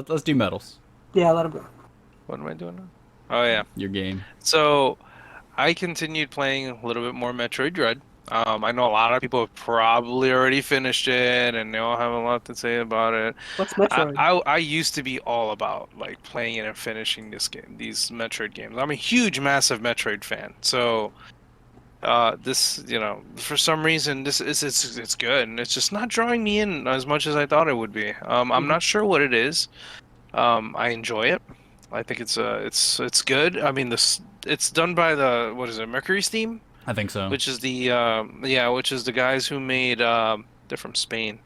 let's do medals. Yeah, let him go. What am I doing now? Oh yeah. Your game. So I continued playing a little bit more Metroid Dread. I know a lot of people have probably already finished it, and they all have a lot to say about it. What's I, Metroid? I I used to be all about like playing it and finishing these Metroid games. I'm a huge, massive Metroid fan. So this, for some reason, this is it's good, and it's just not drawing me in as much as I thought it would be. I'm Hmm. not sure what it is. I enjoy it. I think it's good. I mean, this it's done by the what is it, Mercury Steam, I think so. which is the which is the guys who made they're from Spain.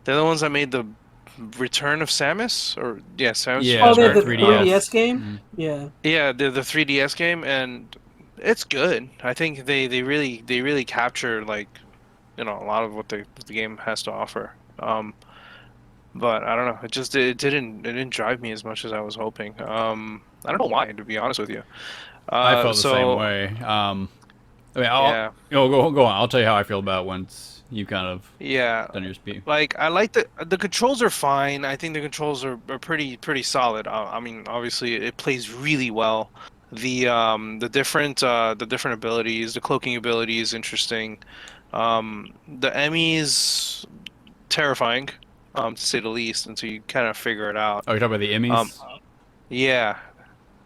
They're the ones that made the Return of Samus, or yeah, Samus Yeah, Oh, they have Return. the the 3DS. 3DS game? Mhm. Yeah. Yeah, the 3DS game, and it's good. I think they really capture like a lot of what the game has to offer. But I don't know. It didn't drive me as much as I was hoping. I don't know why, to be honest with you. I felt the same So way. I mean, I'll yeah, go on. I'll tell you how I feel about it once you kind of yeah. done your speed. Like I like the controls are fine. I think the controls are pretty solid. I mean, obviously it plays really well. The different abilities, the cloaking ability is interesting. The Emmy's terrifying, to say the least, until you kind of figure it out. Oh, you're talking about the Um, Emmys? yeah,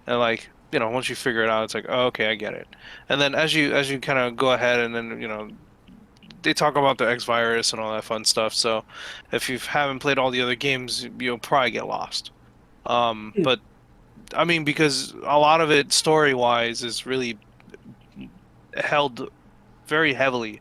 and like once you figure it out, it's like, oh, okay, I get it. And then as you kind of go ahead, and then they talk about the X virus and all that fun stuff. So if you haven't played all the other games, you'll probably get lost. Hmm. But I mean, because a lot of it story wise is really held very heavily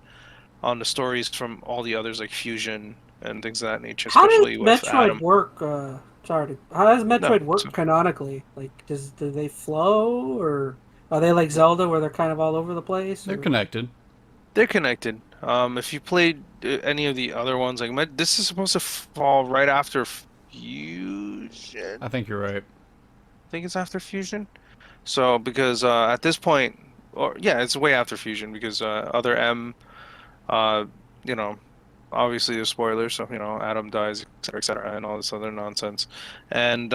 on the stories from all the others, like Fusion and things of that nature, How does especially with Metroid Adam. work? How does No, Metroid work canonically? Like, do they flow, or are they like Zelda, where they're kind of all over the place? They're Or connected. they're connected. If you played any of the other ones, like this is supposed to fall right after Fusion. I think you're right. I think it's after Fusion. So because at this point, or yeah, it's way after Fusion because other M, uh, you know, obviously there's spoilers. So Adam dies, et cetera, and all this other nonsense, and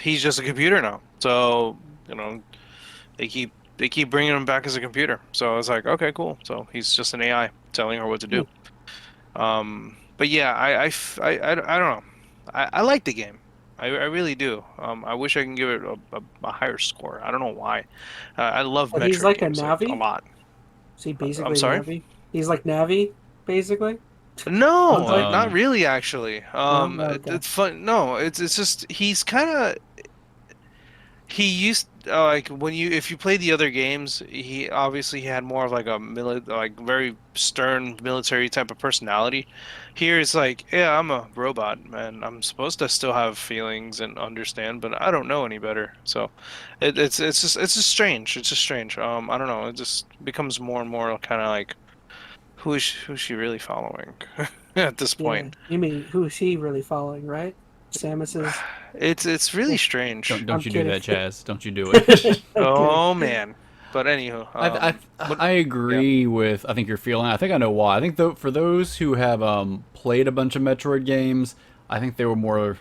he's just a computer now. So you know, they keep bringing him back as a computer. So I was like, okay, cool. So he's just an AI telling her what to hmm. do. But yeah, I don't know. I like the game. I really do. I wish I can give it a higher score. I don't know why. I love But he's Metroid like a games like a Navi. lot. Is he I'm basically sorry? Navi? He's like Navi, basically. No, Sounds like. not Um, really actually. No, okay. It's fun. No, it's just he's kind of he used like when you if you play the other games, he obviously had more of like a like very stern military type of personality. Here it's like, yeah, I'm a robot, man. I'm supposed to still have feelings and understand, but I don't know any better. So it's just strange. It's just strange. I don't know. It just becomes more and more kind of like who's she really following at this Yeah, point? you mean who's he really following, right? Samus is. It's really strange. I'm don't you do kidding. that, Chaz? Don't you do it? I'm kidding. Oh man. But anywho, what? I Yeah. agree with I think your feeling. I think I know why. I think though for those who have played a bunch of Metroid games, I think they were more.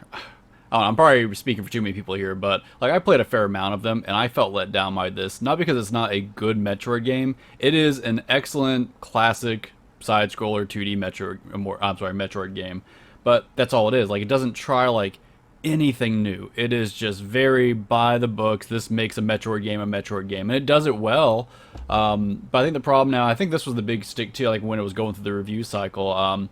I don't know, I'm probably speaking for too many people here, but like I played a fair amount of them, and I felt let down by this. Not because it's not a good Metroid game. It is an excellent classic side scroller 2D Metroid. I'm sorry, Metroid game. But that's all it is. Like it doesn't try like anything new. It is just very by the books. This makes a Metroid game, and it does it well. But I think the problem now, I think this was the big stick too, like when it was going through the review cycle,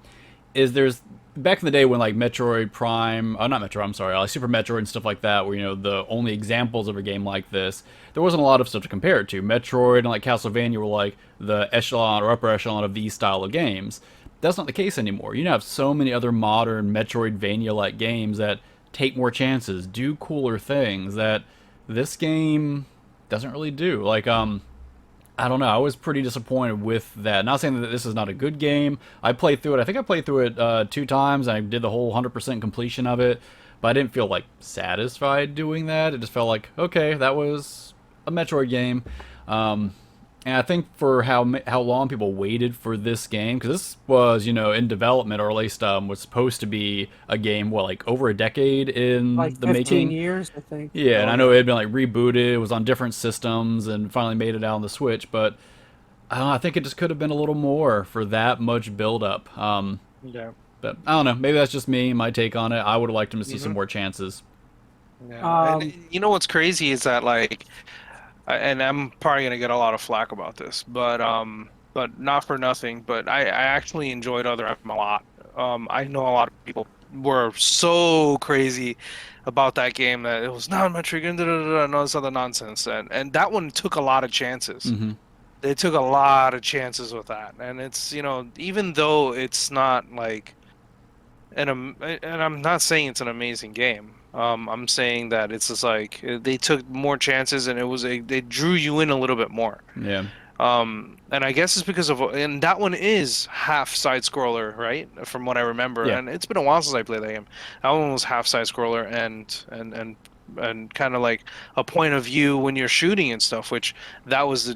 is there's back in the day when like Metroid Prime, not Metroid, I'm sorry, like Super Metroid and stuff like that, where the only examples of a game like this, there wasn't a lot of stuff to compare it to. Metroid and like Castlevania were like the echelon or upper echelon of these style of games. That's not the case anymore. You have so many other modern Metroidvania-like games that take more chances, do cooler things that this game doesn't really do. Like, I don't know. I was pretty disappointed with that. Not saying that this is not a good game. I played through it. I think I played through it 2 times. I did the whole 100% completion of it, but I didn't feel like satisfied doing that. It just felt like okay, that was a Metroid game. And I think for how long people waited for this game, because this was, in development, or at least was supposed to be a game, what, like over a decade in Like the 15 making. years, I think. Yeah, and Oh I know yeah. it had been like rebooted, it was on different systems, and finally made it out on the Switch. But I don't know, I think it just could have been a little more for that much build up. Yeah. But I don't know, maybe that's just me, my take on it. I would have liked him to see some Hmm. more chances. Yeah. And Um, you know what's crazy is that like, and I'm probably gonna get a lot of flack about this, but not for nothing. But I actually enjoyed Other M a lot. I know a lot of people were so crazy about that game that it was not Metroid and and all this other nonsense, and that one took a lot of chances. Hmm. They took a lot of chances with that, and it's even though it's not like and I'm not saying it's an amazing game. I'm saying that it's just like they took more chances and they drew you in a little bit more. Yeah. And I guess it's because and that one is half side scroller, right? From what I remember, Yeah. and it's been a while since I played that game. That one was half side scroller and kind of like a point of view when you're shooting and stuff, which that was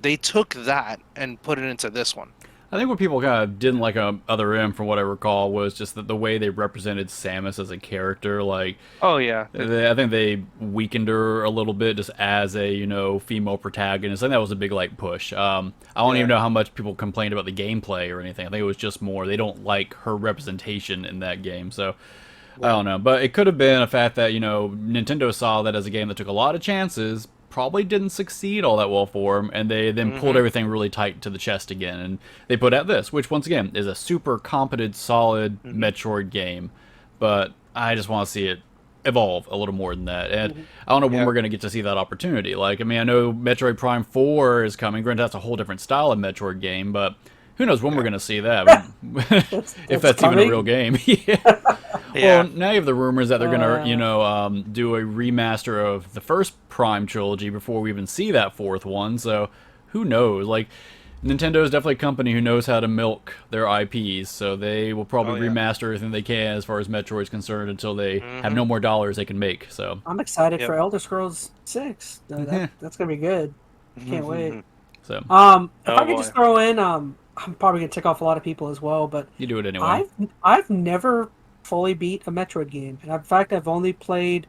they took that and put it into this one. I think what people kind of didn't like on Other M, from what I recall, was just that the way they represented Samus as a character. Like, Oh yeah. I think they weakened her a little bit just as a female protagonist. I think that was a big like push. I don't even Yeah. know how much people complained about the gameplay or anything. I think it was just more they don't like her representation in that game. So I Yeah. don't know, but it could have been a fact that Nintendo saw that as a game that took a lot of chances, probably didn't succeed all that well for them, and they then pulled Hmm. everything really tight to the chest again, and they put out this, which once again is a super competent, solid Hmm. Metroid game, but I just want to see it evolve a little more than that, and mhm. I don't know when Yeah. we're going to get to see that opportunity. Like, I mean, I know Metroid Prime 4 is coming. Granted, that's a whole different style of Metroid game, but who knows when we're Yeah. going to see that? I mean, if That's that's even a real coming. game. Yeah. Well, Yeah. now you have the rumors that they're gonna, Uh, do a remaster of the first Prime trilogy before we even see that fourth one. So, who knows? Like, Nintendo is definitely a company who knows how to milk their IPs. So they will Oh probably yeah. remaster everything they can as far as Metroid is concerned until they have Hmm. no more dollars they can make. So, I'm excited Yep. for Elder Scrolls 6. That's gonna be good. Can't wait. so If Oh I could just boy. throw in, I'm probably gonna tick off a lot of people as well, but you do it anyway. I've never fully beat a Metroid game, and in fact, I've only played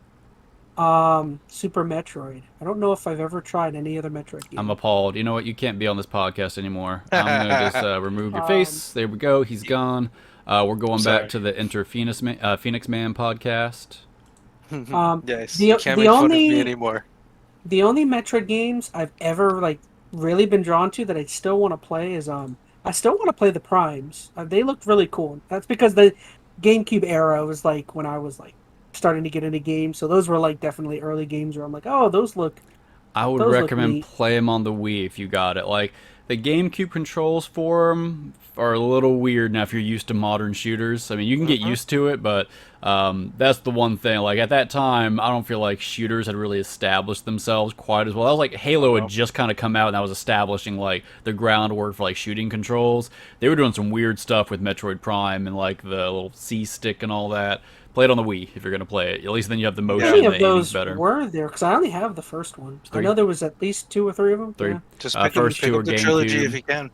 Super Metroid. I don't know if I've ever tried any other Metroid I'm game. appalled. You know what? You can't be on this podcast anymore. I'm gonna just remove your Um, face. There we go. He's gone. We're I'm going back sorry. to the Phoenix Man podcast. Yes, you the can't the make fun of me only anymore. the only Metroid games I've ever like really been drawn to that I still want to play is I still want to play the Primes. They looked really cool. That's because the GameCube era was like when I was like starting to get into games. So those were like definitely early games where I'm like, oh, I would those look recommend neat. play them on the Wii if you got it. Like, the GameCube controls for them are a little weird now if you're used to modern shooters. I mean, you can get Hmm. used to it, but that's the one thing. Like, at that time, I don't feel like shooters had really established themselves quite as well. That was like Oh Halo had no. just kind of come out, and that was establishing like the groundwork for like shooting controls. They were doing some weird stuff with Metroid Prime and like the little C stick and all that. Play it on the Wii if you're gonna play it. At least then you have the How Yeah. motion, many the of aiming's those better. were there? Because I only have the first one. I Three, know there was at least two or three of them. three. Yeah. Just First pick two up are the trilogy if GameCube. you can.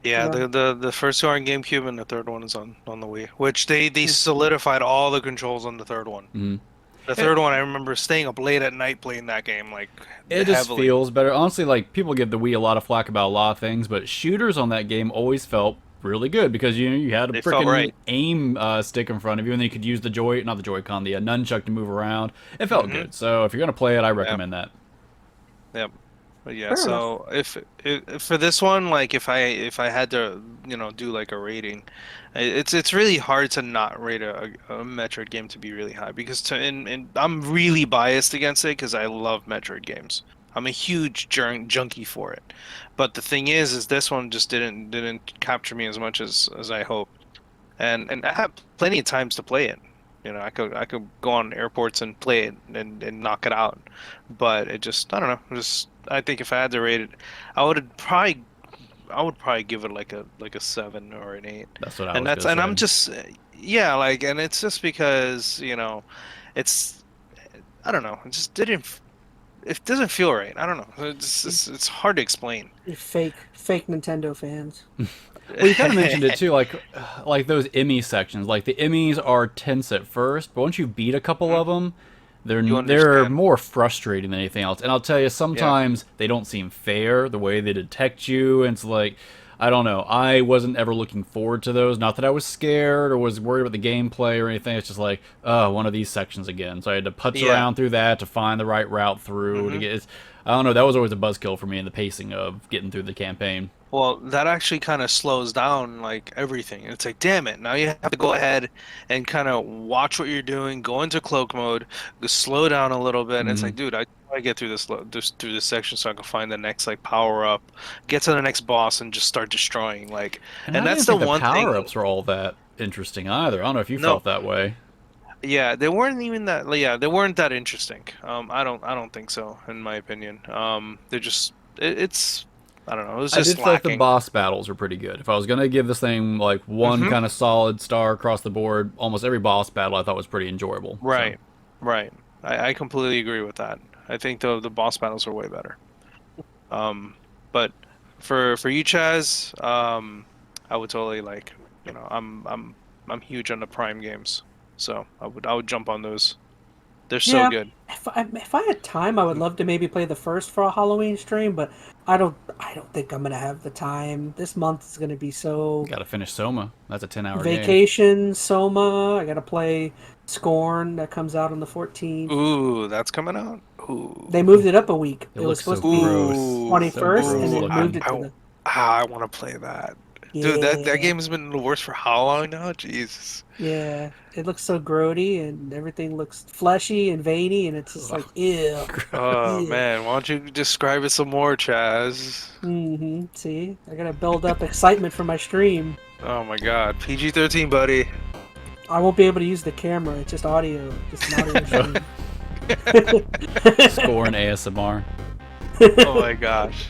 Yeah, Yeah. the first two are on GameCube and the third one is on the Wii, which they solidified all the controls on the third one. Mhm. The third one, I remember staying up late at night playing that game like It just heavily. feels better. Honestly, like, people give the Wii a lot of flack about a lot of things, but shooters on that game always felt really good because you had a They felt freaking right. aim stick in front of you, and then you could use the not the Joy-Con, the nunchuck to move around. It felt Hmm. good. So if you're gonna play it, I Yeah, recommend that. yeah. But yeah, Fair enough. so if for this one, like if I had to, do like a rating, it's really hard to not rate a Metroid game to be really high because and I'm really biased against it because I love Metroid games. I'm a huge junkie for it. But the thing is this one just didn't capture me as much as I hoped. And I have plenty of times to play it. I could go on airports and play it and knock it out. But it just I don't know. Just I think if I had to rate it, I would probably I would probably give it like a 7 or an 8. That's what I And was that's gonna and I'm say. just yeah, like it's just because, it's I don't know. It just didn't it doesn't feel right. I don't know. It's hard to explain. You fake Nintendo fans. Well, you kind of mentioned it too, like those Emmy sections. Like the Emmys are tense at first, but once you beat a couple of them, they're You they're understand. more frustrating than anything else. And I'll tell you, sometimes they don't seem fair the way they detect you. And it's like, I don't know. I wasn't ever looking forward to those. Not that I was scared or was worried about the gameplay or anything. It's just like, oh, one of these sections again. So I had to putz Yeah. around through that to find the right route through to get. I don't know. That was always a buzzkill for me in the pacing of getting through the campaign. Well, that actually kind of slows down like everything. It's like, damn it, now you have to go ahead and kind of watch what you're doing, go into cloak mode, slow down a little bit. And it's like, dude, I get through through this section so I can find the next like power up, get to the next boss, and just start destroying. Like, And I that's didn't the think one the thing. power-ups were all that interesting either. I don't know if you No, felt that way. yeah, they weren't even that. Like, yeah, they weren't that interesting. I don't think so, in my opinion. They're just, it's, I don't know, it was I just did feel like the lacking. boss battles were pretty good. If I was gonna give this thing like one Hmm. kind of solid star across the board, almost every boss battle I thought was pretty enjoyable. So Right, right. I completely agree with that. I think the boss battles are way better. But for you, Chaz, I would totally like, I'm huge on the Prime games, so I would jump on those. They're so Yeah, good. if I had time, I would love to maybe play the first for a Halloween stream, but I don't think I'm gonna have the time. This month is gonna be so got to finish Soma. That's a 10-hour game. vacation, Soma. I gotta play Scorn that comes out on the 14th. Ooh, that's coming out. Ooh, They moved it up a week. It It was looks so supposed to be gross. So 21st, gross and they looking. moved it to the I want to play that. Dude, that yeah, game has been the worst for how long now? Jesus. yeah. It looks so grody, and everything looks fleshy and veiny, and it's just like ew, Oh ew. man, why don't you describe it some more, Chaz? See, I gotta build up excitement for my stream. Oh my God, PG-13, buddy. I won't be able to use the camera. It's just audio, just an audio stream. Score and ASMR. Oh my gosh.